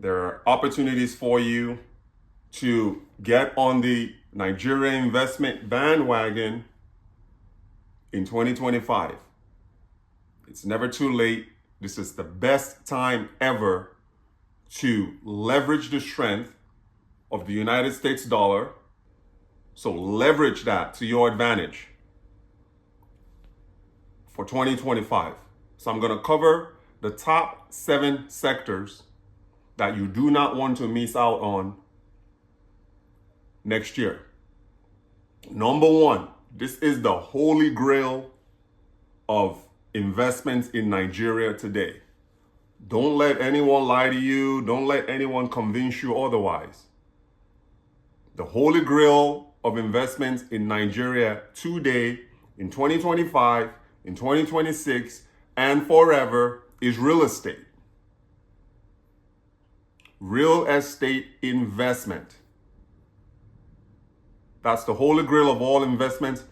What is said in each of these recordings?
There are opportunities for you to get on the Nigerian investment bandwagon in 2025. It's never too late. This is the best time ever to leverage the strength of the United States dollar. So leverage that to your advantage for 2025. So I'm going to cover the top 7 sectors that you do not want to miss out on next year. Number 1, this is the holy grail of investments in Nigeria today. Don't let anyone lie to you. Don't let anyone convince you otherwise. The holy grail of investments in Nigeria today, in 2025, in 2026, and forever is real estate. Real estate investment. That's the holy grail of all investments.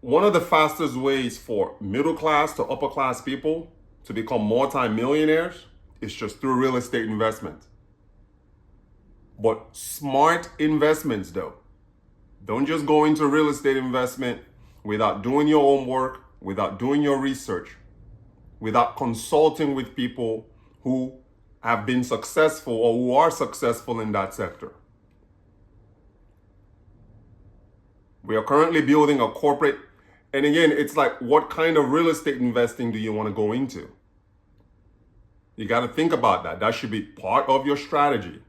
One of the fastest ways for middle class to upper class people to become multi-millionaires is just through real estate investment. But smart investments though. Don't just go into real estate investment without doing your homework, without doing your research, without consulting with people who have been successful or who are successful in that sector. We are currently building a corporate, and again, it's like, what kind of real estate investing do you want to go into? You got to think about that. That should be part of your strategy.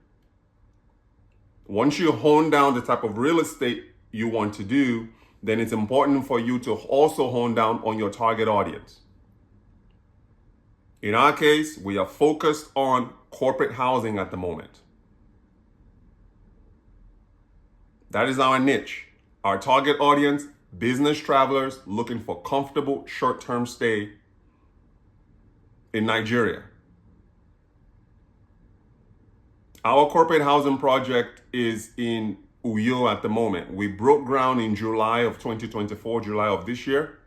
Once you hone down the type of real estate you want to do, then it's important for you to also hone down on your target audience. In our case, we are focused on corporate housing at the moment. That is our niche. Our target audience, business travelers looking for comfortable short-term stay in Nigeria. Our corporate housing project is in Uyo at the moment. We broke ground in July of 2024, July of this year.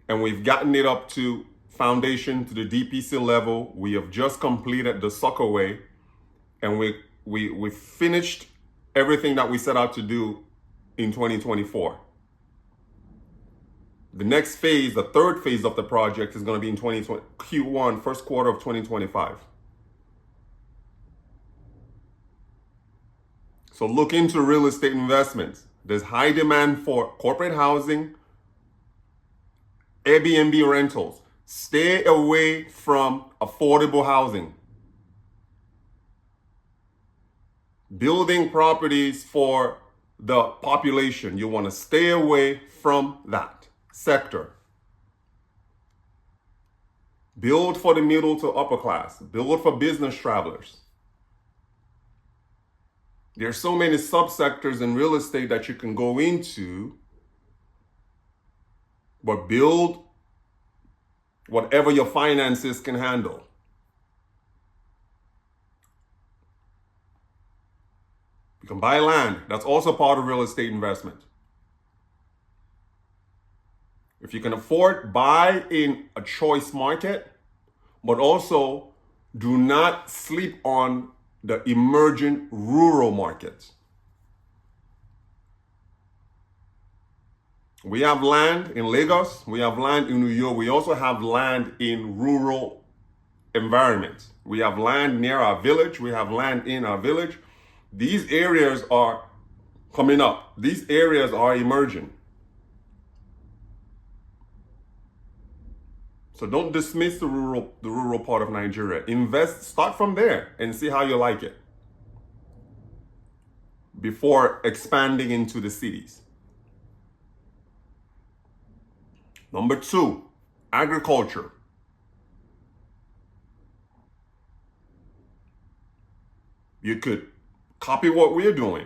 And we've gotten it up to foundation, to the DPC level. We have just completed the suckerway, and we finished everything that we set out to do in 2024. The next phase, the third phase of the project, is going to be in Q1, first quarter of 2025. So look into real estate investments. There's high demand for corporate housing, Airbnb rentals. Stay away from affordable housing. Building properties for the population. You want to stay away from that sector. Build for the middle to upper class. Build for business travelers. There are so many subsectors in real estate that you can go into, but build whatever your finances can handle. You can buy land. That's also part of real estate investment. If you can afford, buy in a choice market, but also do not sleep on the emerging rural markets. We have land in Lagos, we have land in New York, we also have land in rural environments. We have land near our village, we have land in our village. These areas are coming up. These areas are emerging. So don't dismiss the rural part of Nigeria. Invest, start from there and see how you like it before expanding into the cities. Number 2, agriculture. You could copy what we're doing.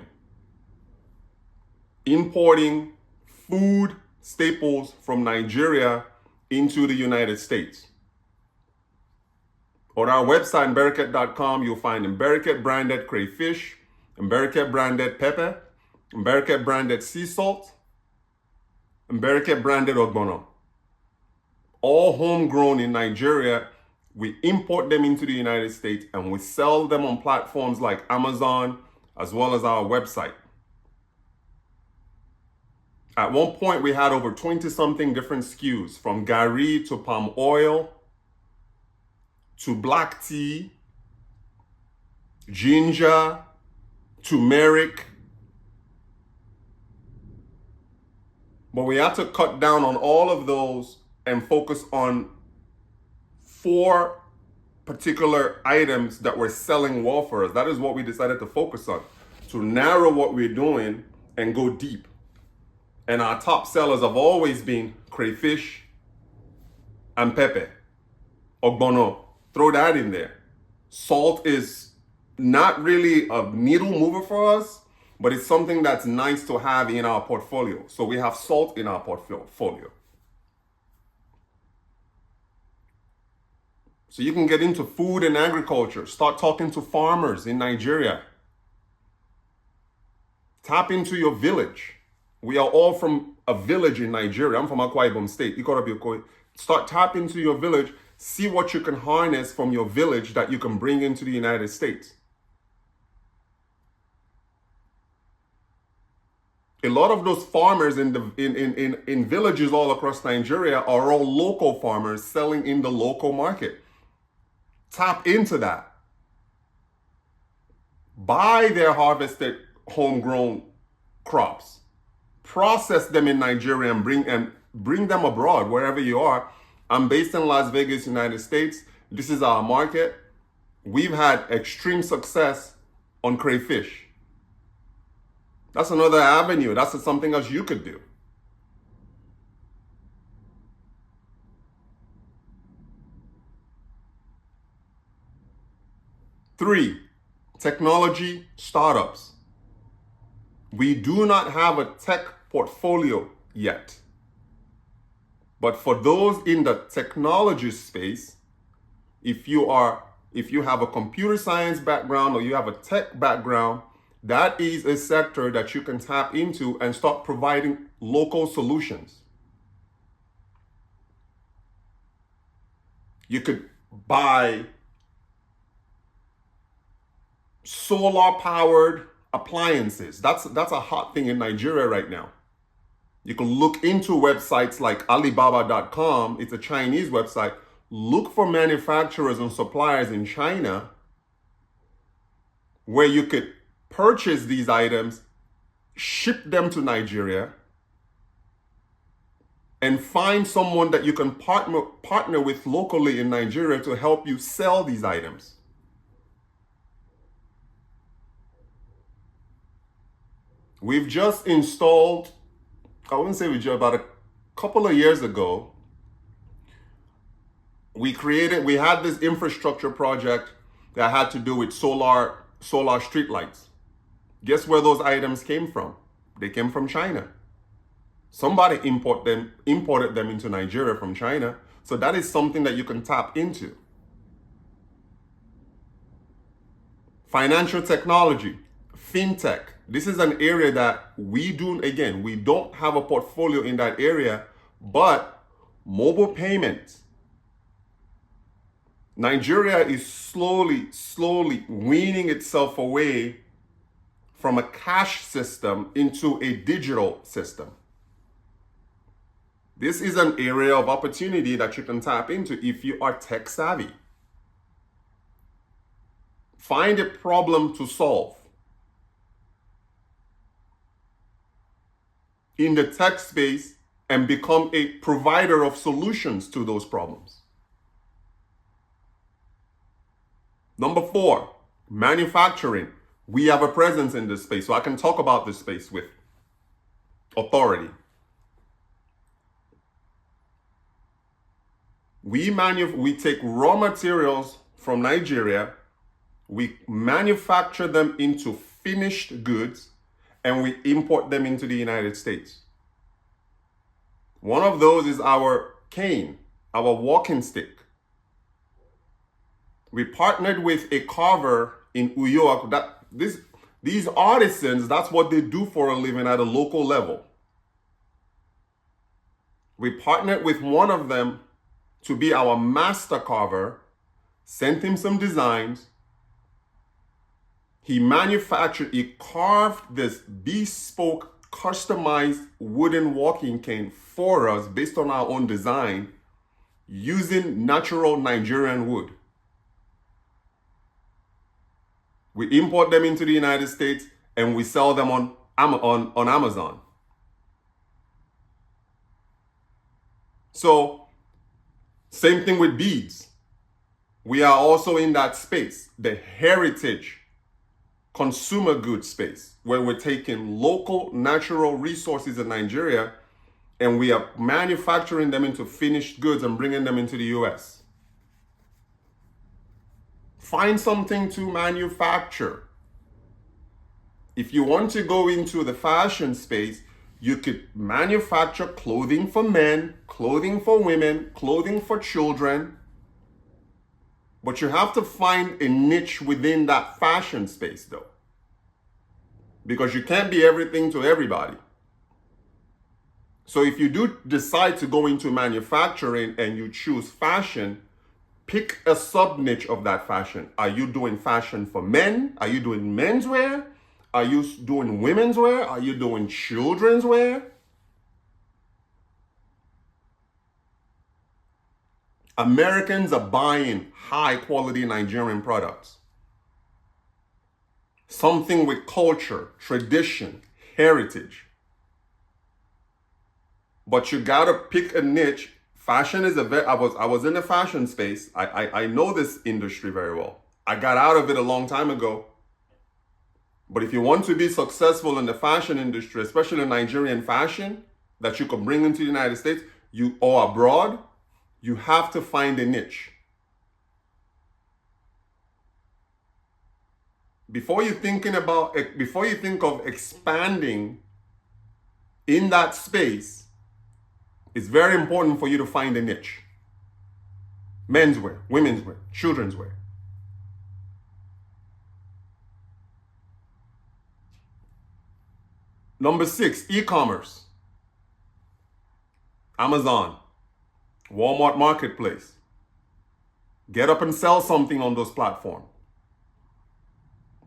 Importing food staples from Nigeria into the United States. On our website, Mberiket.com, you'll find Mberiket branded crayfish, Mberiket branded pepper, Mberiket branded sea salt, Mberiket branded ogbono. All homegrown in Nigeria We import them into the United States and we sell them on platforms like Amazon as well as our website. At one point, we had over 20 something different SKUs, from gari to palm oil to black tea, ginger, turmeric. But we had to cut down on all of those and focus on 4 particular items that were selling well for us. That is what we decided to focus on, to narrow what we're doing and go deep. And our top sellers have always been crayfish and pepper, ogbono. Throw that in there. Salt is not really a needle mover for us, but it's something that's nice to have in our portfolio. So we have salt in our portfolio. So you can get into food and agriculture. Start talking to farmers in Nigeria. Tap into your village. We are all from a village in Nigeria. I'm from Akwa Ibom State. Start tapping into your village. See what you can harness from your village that you can bring into the United States. A lot of those farmers in villages all across Nigeria are all local farmers selling in the local market. Tap into that. Buy their harvested homegrown crops. Process them in Nigeria and bring them abroad, wherever you are. I'm based in Las Vegas, United States. This is our market. We've had extreme success on crayfish. That's another avenue. That's something else you could do. Three, technology startups. We do not have a tech portfolio yet. But for those in the technology space, if you have a computer science background or you have a tech background, that is a sector that you can tap into and start providing local solutions. You could buy solar powered appliances. That's a hot thing in Nigeria right now. You can look into websites like Alibaba.com. It's a Chinese website. Look for manufacturers and suppliers in China where you could purchase these items, ship them to Nigeria, and find someone that you can partner with locally in Nigeria to help you sell these items. We've just installed, I wouldn't say about a couple of years ago, we had this infrastructure project that had to do with solar streetlights. Guess where those items came from? They came from China. Somebody imported them into Nigeria from China. So that is something that you can tap into. Financial technology, fintech. This is an area that we don't have a portfolio in that area, but mobile payments. Nigeria is slowly weaning itself away from a cash system into a digital system. This is an area of opportunity that you can tap into if you are tech savvy. Find a problem to solve. In the tech space and become a provider of solutions to those problems. Number 4, manufacturing. We have a presence in this space, so I can talk about this space with authority. We take raw materials from Nigeria, we manufacture them into finished goods, and we import them into the United States. One of those is our cane, our walking stick. We partnered with a carver in Uyo. These artisans, that's what they do for a living at a local level. We partnered with one of them to be our master carver, sent him some designs. He carved this bespoke, customized wooden walking cane for us based on our own design using natural Nigerian wood. We import them into the United States and we sell them on Amazon. So, same thing with beads. We are also in that space, the heritage consumer goods space, where we're taking local natural resources in Nigeria and we are manufacturing them into finished goods and bringing them into the US. Find something to manufacture. If you want to go into the fashion space, you could manufacture clothing for men, clothing for women, clothing for children. But you have to find a niche within that fashion space though. Because you can't be everything to everybody. So if you do decide to go into manufacturing and you choose fashion, pick a sub niche of that fashion. Are you doing fashion for men? Are you doing menswear? Are you doing women's wear? Are you doing children's wear? Americans are buying high quality Nigerian products. Something with culture, tradition, heritage. But you gotta pick a niche. Fashion is I was in the fashion space. I know this industry very well. I got out of it a long time ago. But if you want to be successful in the fashion industry, especially Nigerian fashion, that you can bring into the United States, or abroad, you have to find a niche. Before you think of expanding in that space, it's very important for you to find a niche. Menswear, women's wear, children's wear. Number 6, e-commerce. Amazon, Walmart Marketplace. Get up and sell something on those platforms.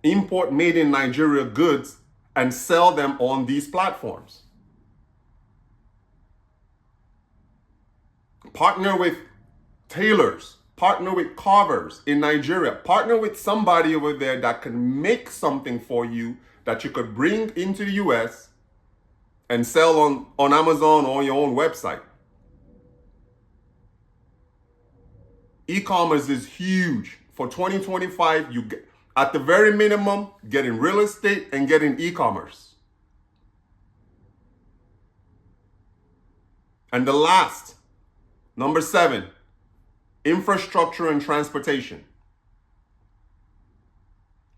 Import made in Nigeria goods and sell them on these platforms. Partner with tailors, partner with carvers in Nigeria, partner with somebody over there that can make something for you that you could bring into the US and sell on Amazon or on your own website. E-commerce is huge. For 2025, you get, at the very minimum, getting real estate and getting e-commerce. And the last, number 7, infrastructure and transportation.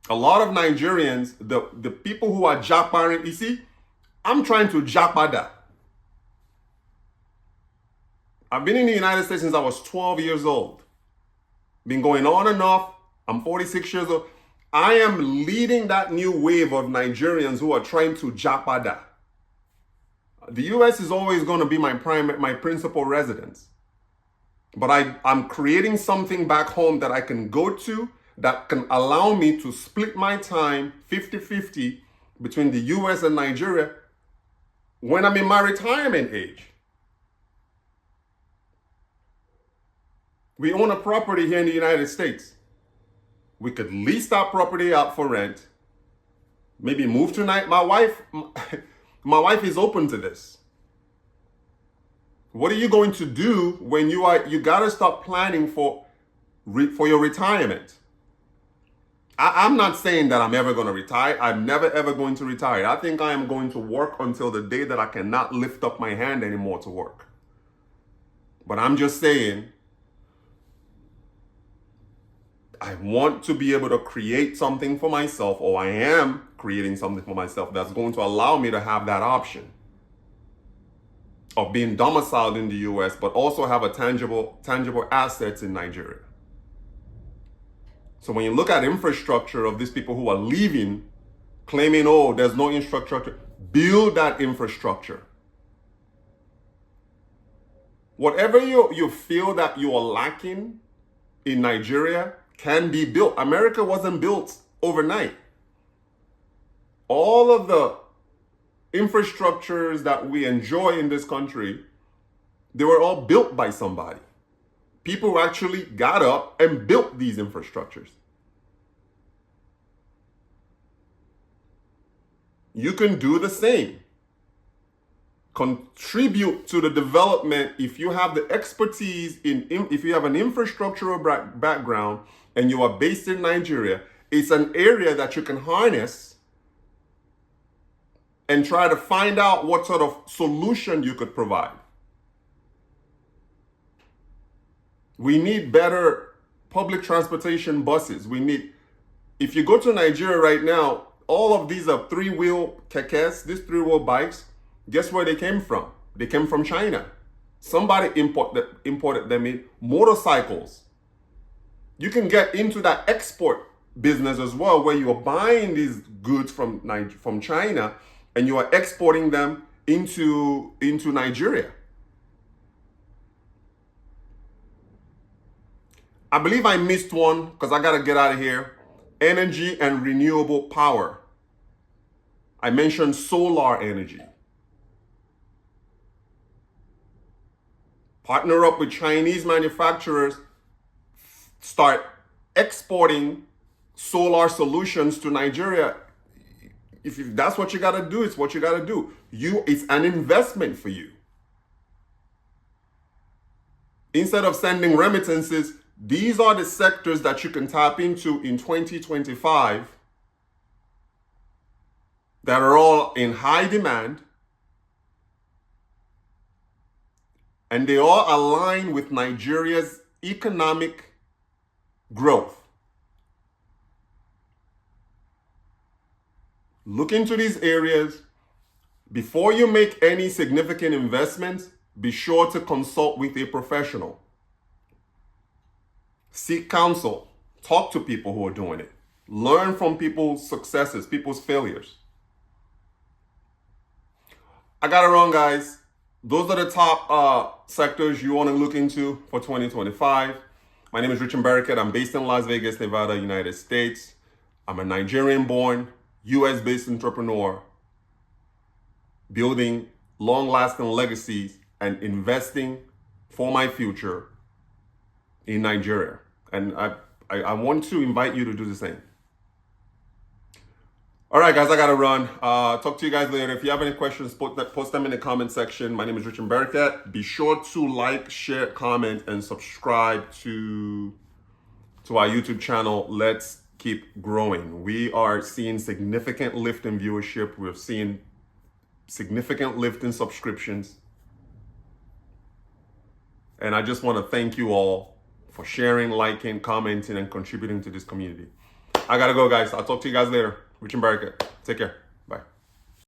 A lot of Nigerians, the people who are jackparing, you see, I'm trying to jackpot that. I've been in the United States since I was 12 years old. Been going on and off. I'm 46 years old. I am leading that new wave of Nigerians who are trying to jackpot that. The US is always going to be my principal residence. But I'm creating something back home that I can go to that can allow me to split my time 50-50 between the US and Nigeria when I'm in my retirement age. We own a property here in the United States. We could lease that property out for rent. Maybe move tonight. My wife is open to this. What are you going to do when you gotta start planning for your retirement? I'm not saying that I'm ever going to retire. I'm never ever going to retire. I think I am going to work until the day that I cannot lift up my hand anymore to work. But I'm just saying, I want to be able to create something for myself, or I am creating something for myself that's going to allow me to have that option of being domiciled in the US, but also have a tangible assets in Nigeria. So when you look at infrastructure of these people who are leaving, claiming, oh, there's no infrastructure, build that infrastructure. Whatever you feel that you are lacking in Nigeria can be built. America wasn't built overnight. All of the infrastructures that we enjoy in this country, they were all built by somebody. People actually got up and built these infrastructures. You can do the same. Contribute to the development if you have the expertise if you have an infrastructural background and you are based in Nigeria. It's an area that you can harness and try to find out what sort of solution you could provide. We need better public transportation buses. If you go to Nigeria right now, all of these are three-wheel kekes, these three-wheel bikes. Guess where they came from? They came from China. Somebody imported them in. Motorcycles. You can get into that export business as well, where you are buying these goods from China and you are exporting them into Nigeria. I believe I missed one because I got to get out of here. Energy and renewable power. I mentioned solar energy. Partner up with Chinese manufacturers. Start exporting solar solutions to Nigeria. If that's what you got to do, it's what you got to do. It's an investment for you. Instead of sending remittances, these are the sectors that you can tap into in 2025 that are all in high demand, and they all align with Nigeria's economic growth. Look into these areas. Before you make any significant investments, be sure to consult with a professional. Seek counsel. Talk to people who are doing it. Learn from people's successes, people's failures. I gotta run, guys. Those are the top sectors you want to look into for 2025. My name is Richard Barakat. I'm based in Las Vegas, Nevada, United States. I'm a Nigerian-born, US-based entrepreneur, building long-lasting legacies and investing for my future in Nigeria. And I want to invite you to do the same. All right, guys, I got to run. Talk to you guys later. If you have any questions, post them in the comment section. My name is Richard Barakat. Be sure to like, share, comment, and subscribe to our YouTube channel. Let's keep growing. We are seeing significant lift in viewership. We're seeing significant lift in subscriptions. And I just want to thank you all for sharing, liking, commenting, and contributing to this community. I got to go, guys. I'll talk to you guys later. Richard Barakat. Take care.